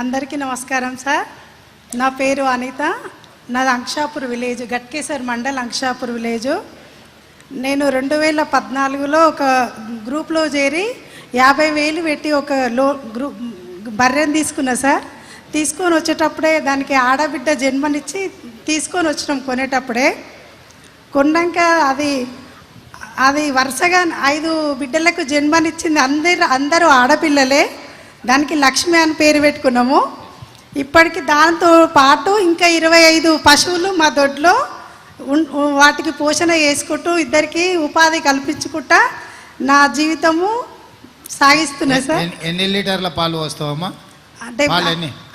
అందరికీ నమస్కారం సార్. నా పేరు అనిత. నాది అంక్షాపూర్ విలేజ్, గట్కేసర్ మండల్ అంక్షాపూర్ విలేజ్. నేను 2014లో ఒక గ్రూప్లో చేరి 50,000 పెట్టి ఒక బర్రెని తీసుకున్నా సార్. తీసుకొని వచ్చేటప్పుడే దానికి ఆడబిడ్డ జన్మనిచ్చి తీసుకొని వచ్చినాం. కొనేటప్పుడే కొన్నాక అది వరుసగా 5 బిడ్డలకు జన్మనిచ్చింది. అందరూ ఆడపిల్లలే. దానికి లక్ష్మి అని పేరు పెట్టుకున్నాము. ఇప్పటికి దాంతో పాటు ఇంకా 25 పశువులు మా దొడ్లో వాటికి పోషణ చేసుకుంటూ ఇద్దరికి ఉపాధి కల్పించుకుంటా నా జీవితము సాగిస్తున్నా సార్. ఎన్ని లీటర్ల పాలు వస్తావమ్మా? అంటే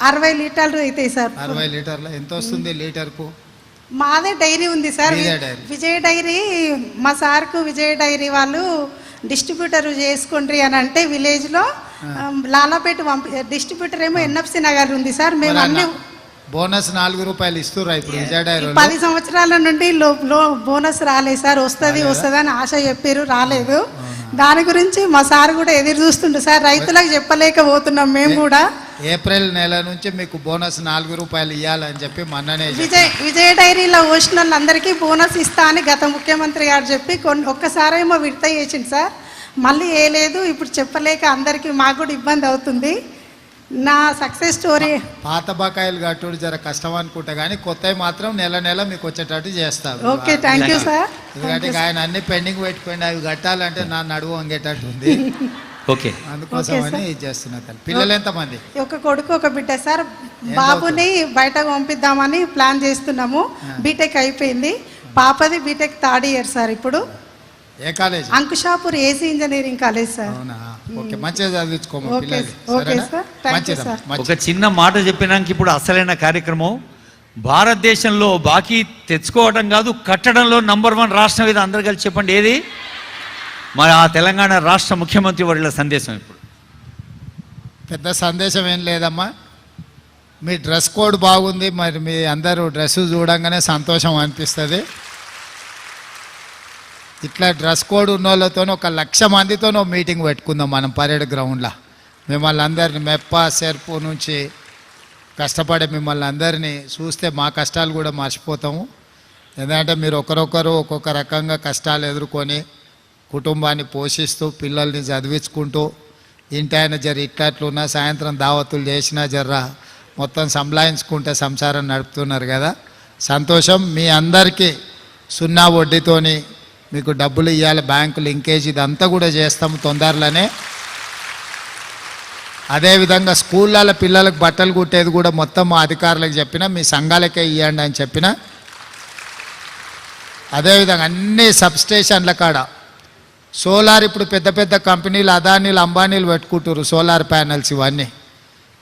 60 లీటర్లు అవుతాయి సార్. 60 లీటర్ల ఎంత వస్తుంది లీటర్కు? మాదే డైరీ ఉంది సార్, విజయ డైరీ. మా సార్కు విజయ డైరీ వాళ్ళు డిస్ట్రిబ్యూటర్ చేసుకోండి అని అంటే విలేజ్లో లాలాపేట డిస్ట్రిబ్యూటర్ ఏమో ఎన్ఎఫ్సి నగర్ ఉంది సార్. మేము అన్ని బోనస్ 4 రూపాయలు ఇస్తున్నారు ఇప్పుడు విజయ డైరీ. 10 సంవత్సరాల నుండి బోనస్ రాలేదు సార్. వస్తుంది అని ఆశ చెప్పారు, రాలేదు. దాని గురించి మా సార్ కూడా ఎదురు చూస్తుండే సార్. రైతులకు చెప్పలేకపోతున్నాం మేము కూడా. ఏప్రిల్ నెల నుంచి మీకు బోనస్ 4 రూపాయలు ఇవ్వాలని చెప్పి మొన్ననే విజయ డైరీలో వచ్చిన వాళ్ళందరికీ బోనస్ ఇస్తా అని గత ముఖ్యమంత్రి గారు చెప్పి ఒక్కసారేమో విడత చేసింది సార్. మళ్ళీ లేదు. ఇప్పుడు చెప్పలేక అందరికీ మాకు కూడా ఇబ్బంది అవుతుంది. నా సక్సెస్ స్టోరీ పాత బకాయిలు కట్టుడు జర కష్టం అనుకుంటా కానీ కొత్తవి మాత్రం నెల మీకు వచ్చేటట్టు చేస్తారు. Okay, thank you sir. ఎందుకంటే ఆయన అన్ని పెండింగ్ పెట్టుకోండి, అవి కట్టాలంటే నా నడువు వంగేటట్టు ఉంది. ఓకే, అందుకోసమని ఇది చేస్తున్నా. పిల్లలు ఎంతమంది? ఒక కొడుకు ఒక బిడ్డ సార్. బాబుని బయటకు పంపిద్దామని ప్లాన్ చేస్తున్నాము. బీటెక్ అయిపోయింది. పాపది బీటెక్ 3rd ఇయర్ సార్. ఇప్పుడు ఏ college? Ankushapur AC engineering college sir. ఒక చిన్న మాట చెప్పినాక ఇప్పుడు అసలైన కార్యక్రమం. భారతదేశంలో బాకీ తెచ్చుకోవడం కాదు, కట్టడంలో నంబర్ 1 రాష్ట్రం ఇది. అందరు కలిసి చెప్పండి ఏది? మరి ఆ తెలంగాణ రాష్ట్ర ముఖ్యమంత్రి వర్యుల సందేశం. ఇప్పుడు పెద్ద సందేశం ఏం లేదమ్మా. మీ డ్రెస్ కోడ్ బాగుంది. మరి మీ అందరూ డ్రెస్సు చూడంగానే సంతోషం అనిపిస్తుంది. ఇట్లా డ్రెస్ కోడ్ ఉన్న వాళ్ళతో 1,00,000 మందితో మీటింగ్ పెట్టుకుందాం మనం పరేడ్ గ్రౌండ్లో. మిమ్మల్ని అందరినీ మెప్ప సెర్పు నుంచి కష్టపడే మిమ్మల్ని అందరినీ చూస్తే మా కష్టాలు కూడా మర్చిపోతాము. ఎందుకంటే మీరు ఒకరొకరు ఒక్కొక్క రకంగా కష్టాలు ఎదుర్కొని కుటుంబాన్ని పోషిస్తూ పిల్లల్ని చదివించుకుంటూ ఇంటి ఆయన జర ఇట్లట్లున్నా సాయంత్రం దావతులు చేసినా జర్రా మొత్తం సంలాయించుకుంటే సంసారం నడుపుతున్నారు కదా. సంతోషం. మీ అందరికీ 0 వడ్డీతోని మీకు డబ్బులు ఇవ్వాలి, బ్యాంకు లింకేజ్ ఇదంతా కూడా చేస్తాము తొందరలోనే. అదేవిధంగా స్కూళ్ళలో పిల్లలకు బట్టలు కుట్టేది కూడా మొత్తం మా అధికారులకు చెప్పిన, మీ సంఘాలకే ఇవ్వండి అని చెప్పిన. అదేవిధంగా అన్ని సబ్స్టేషన్ల కాడ సోలార్ ఇప్పుడు పెద్ద పెద్ద కంపెనీలు అదానీలు అంబానీలు పెట్టుకుంటారు సోలార్ ప్యానెల్స్. ఇవన్నీ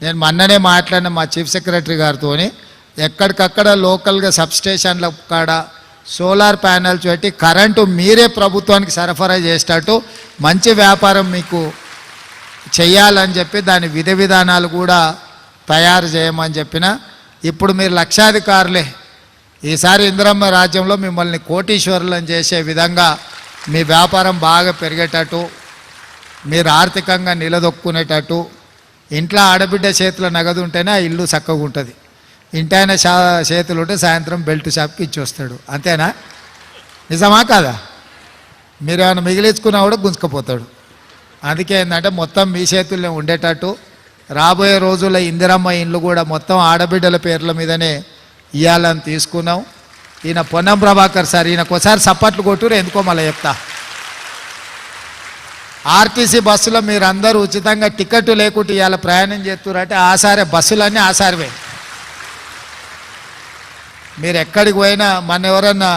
నేను మొన్ననే మాట్లాడిన మా చీఫ్ సెక్రటరీ గారితో. ఎక్కడికక్కడ లోకల్గా సబ్స్టేషన్ల కాడ సోలార్ ప్యానెల్స్ పెట్టి కరెంటు మీరే ప్రభుత్వానికి సరఫరా చేసేటట్టు మంచి వ్యాపారం మీకు చెయ్యాలని చెప్పి దాని విధి విధానాలు కూడా తయారు చేయమని చెప్పిన. ఇప్పుడు మీరు లక్షాధికారులే. ఈసారి ఇందిరమ్మ రాజ్యంలో మిమ్మల్ని కోటీశ్వరులను చేసే విధంగా మీ వ్యాపారం బాగా పెరిగేటట్టు, మీరు ఆర్థికంగా నిలదొక్కునేటట్టు. ఇంట్లో ఆడబిడ్డ చేతిలో నగదు ఉంటేనే ఆ ఇల్లు చక్కగా ఉంటుంది. ఇంటైన చేతులు ఉంటే సాయంత్రం బెల్ట్ షాప్కి ఇచ్చి వస్తాడు. అంతేనా? నిజమా కాదా? మీరు ఏమైనా మిగిలించుకున్నా కూడా గుంజుకపోతాడు. అందుకే ఏంటంటే మొత్తం మీ చేతుల్లో ఉండేటట్టు రాబోయే రోజుల్లో ఇందిరమ్మ ఇండ్లు కూడా మొత్తం ఆడబిడ్డల పేర్ల మీదనే ఇవ్వాలని తీసుకున్నాం. ఈయన పొన్నం ప్రభాకర్ సార్, ఈయనకోసారి సప్పట్లు కొట్టురు. ఎందుకో మళ్ళీ చెప్తా. ఆర్టీసీ బస్సులో మీరు అందరూ ఉచితంగా టికెట్ లేకుండా ఇవాళ ప్రయాణం చేస్తున్నారు. ఆసారే బస్సులన్నీ ఆసారివే. మీరు ఎక్కడికి పోయినా మన ఎవరన్నా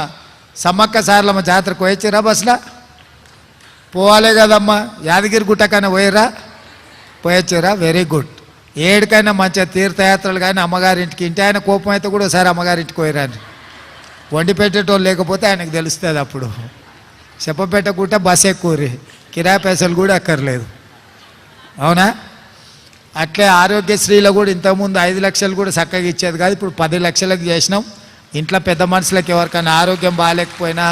సమ్మక్క సార్లమ్మ జాతరకు పోయొచ్చిరా బస్సులో? పోవాలే కదమ్మా. యాదగిరి గుట్టకైనా పోయిరా? పోయొచ్చిరా? Very good. ఏడికైనా మంచిగా తీర్థయాత్రలు కానీ అమ్మగారింటికి, ఇంటి ఆయన కోపం అయితే కూడా ఒకసారి అమ్మగారింటికి పోయిరాని. వండి పెట్టేటోళ్ళు లేకపోతే ఆయనకు తెలుస్తుంది. అప్పుడు చెప్పపెట్టకుంటే బస్ ఎక్కువరి, కిరాయి పైసలు కూడా అక్కర్లేదు. అవునా? అట్లే ఆరోగ్యశ్రీలో కూడా ఇంతకుముందు 5 లక్షలు కూడా చక్కగా ఇచ్చేది కాదు. ఇప్పుడు 10 లక్షలకు చేసినాం. ఇంట్లో పెద్ద మనుషులకు ఎవరికైనా ఆరోగ్యం బాగాలేకపోయినా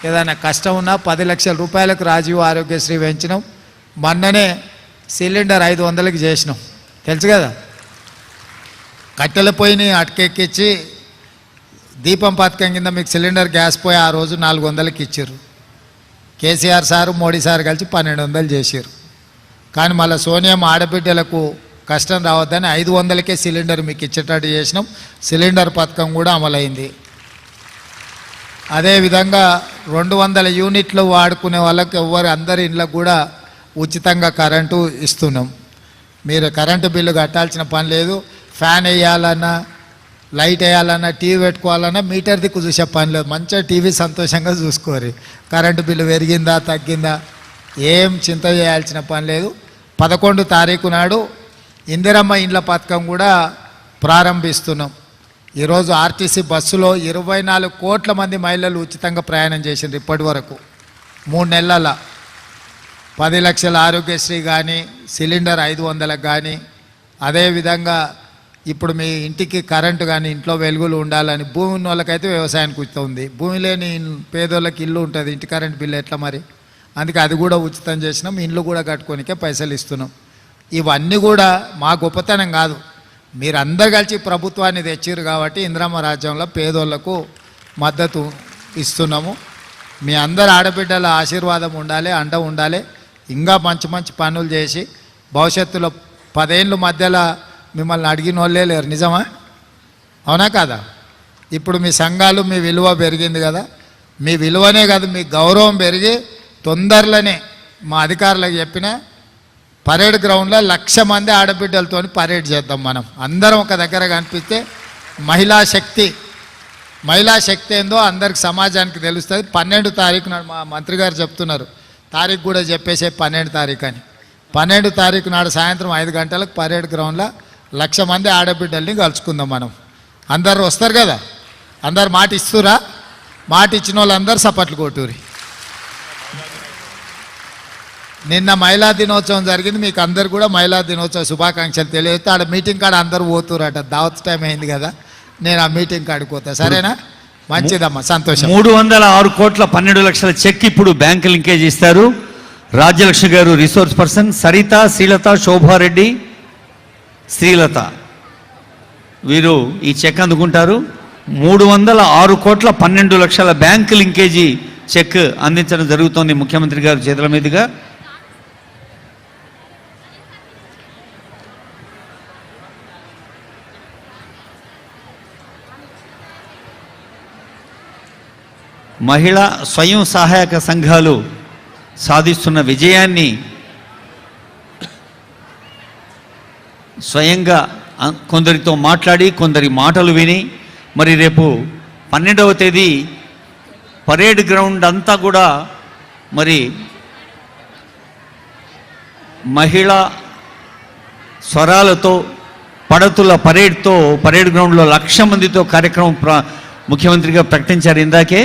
ఏదైనా కష్టం ఉన్నా 10 లక్షల రూపాయలకు రాజీవ్ ఆరోగ్యశ్రీ పెంచినాం. మొన్ననే సిలిండర్ 500కి చేసినాం. తెలుసు కదా. కట్టెల పొయ్యిని అటకెక్కించి దీపం పథకం కింద మీకు సిలిండర్ గ్యాస్ పోయి ఆ రోజు 400కి ఇచ్చారు. కేసీఆర్ సారు మోడీ సార్ కలిసి 1200 చేశారు. కానీ మళ్ళీ సోనియా ఆడబిడ్డలకు కష్టం రావద్దని 500కే సిలిండర్ మీకు ఇచ్చేటట్టు చేసినాం. సిలిండర్ పథకం కూడా అమలైంది. అదేవిధంగా 200 యూనిట్లు వాడుకునే వాళ్ళకి అందరి ఇళ్ళకు కూడా ఉచితంగా కరెంటు ఇస్తున్నాం. మీరు కరెంటు బిల్లు కట్టాల్సిన పని లేదు. ఫ్యాన్ వేయాలన్నా, లైట్ వేయాలన్నా, టీవీ పెట్టుకోవాలన్నా మీటర్ దిక్కు చూసే పని లేదు. మంచిగా టీవీ సంతోషంగా చూసుకోరు. కరెంటు బిల్లు పెరిగిందా తగ్గిందా ఏం చింత చేయాల్సిన పని లేదు. 11 తారీఖు నాడు ఇందిరమ్మ ఇండ్ల పథకం కూడా ప్రారంభిస్తున్నాం. ఈరోజు ఆర్టీసీ బస్సులో 24 కోట్ల మంది మహిళలు ఉచితంగా ప్రయాణం చేసిండ్రు ఇప్పటి వరకు 3 నెలల. 10 లక్షల ఆరోగ్యశ్రీ కానీ, సిలిండర్ 500లకు కానీ, అదేవిధంగా ఇప్పుడు మీ ఇంటికి కరెంటు కానీ, ఇంట్లో వెలుగులు ఉండాలని, భూమి ఉన్న వాళ్ళకైతే వ్యవసాయానికి ఉచితం ఉంది. భూమి లేని పేదోళ్ళకి ఇల్లు ఉంటుంది, ఇంటి కరెంటు బిల్లు ఎట్లా మరి? అందుకే అది కూడా ఉచితం చేసినాం. ఇండ్లు కూడా కట్టుకోనికే పైసలు ఇస్తున్నాం. ఇవన్నీ కూడా మా గొప్పతనం కాదు, మీరందరు కలిసి ప్రభుత్వాన్ని తెచ్చిర్రు కాబట్టి ఇందిరమ్మ రాజ్యంలో పేదోళ్లకు మద్దతు ఇస్తున్నాము. మీ అందరు ఆడబిడ్డల ఆశీర్వాదం ఉండాలి, అండ ఉండాలి. ఇంకా మంచి మంచి పనులు చేసి భవిష్యత్తులో 10 ఏళ్ళ మధ్యలో మిమ్మల్ని అడిగిన వాళ్ళే లేరు. నిజమా? అవునా కాదా? ఇప్పుడు మీ సంఘాలు, మీ విలువ పెరిగింది కదా. మీ విలువనే కాదు, మీ గౌరవం పెరిగి తొందరలోనే మా అధికారులకు చెప్పిన పరేడ్ గ్రౌండ్లో 1,00,000 మంది ఆడబిడ్డలతో పరేడ్ చేద్దాం. మనం అందరం ఒక దగ్గర కనిపిస్తే మహిళా శక్తి ఏందో అందరికి సమాజానికి తెలుస్తుంది. 12 తారీఖు నాడు మా మంత్రి గారు చెప్తున్నారు, తారీఖు కూడా చెప్పేసే 12 తారీఖు అని. 12 తారీఖు నాడు సాయంత్రం 5 గంటలకు పరేడ్ గ్రౌండ్లో 1,00,000 మంది ఆడబిడ్డల్ని కలుసుకుందాం మనం. అందరు వస్తారు కదా? అందరు మాట ఇస్తురా? మాట ఇచ్చిన వాళ్ళందరూ సపట్లు కొట్టూరి. నిన్న మహిళా దినోత్సవం జరిగింది. మీకు అందరు కూడా మహిళా దినోత్సవ శుభాకాంక్షలు తెలియజేస్తే ఆడ మీటింగ్ కాడ అందరూ పోతురట. దావత్ టైం అయింది కదా, నేను ఆ మీటింగ్ కాడికి పోతా. సరేనా? మంచిదమ్మా, సంతోషం. 306 కోట్ల 12 లక్షల చెక్ ఇప్పుడు బ్యాంకు లింకేజ్ ఇస్తారు. రాజ్యలక్ష్మి గారు రిసోర్స్ పర్సన్, సరిత, శ్రీలత, శోభారెడ్డి, శ్రీలత వీరు ఈ చెక్ అందుకుంటారు. 306 కోట్ల 12 లక్షల బ్యాంకు లింకేజీ చెక్ అందించడం జరుగుతోంది ముఖ్యమంత్రి గారి చేతుల మీదుగా. మహిళా స్వయం సహాయక సంఘాలు సాధిస్తున్న విజయాన్ని స్వయంగా కొందరితో మాట్లాడి, కొందరి మాటలు విని, మరి రేపు 12వ తేదీ పరేడ్ గ్రౌండ్ అంతా కూడా మరి మహిళా స్వరాలతో, పడతుల పరేడ్తో, పరేడ్ గ్రౌండ్లో 1,00,000 మందితో కార్యక్రమం ముఖ్యమంత్రిగా ప్రకటించారు ఇందాకే.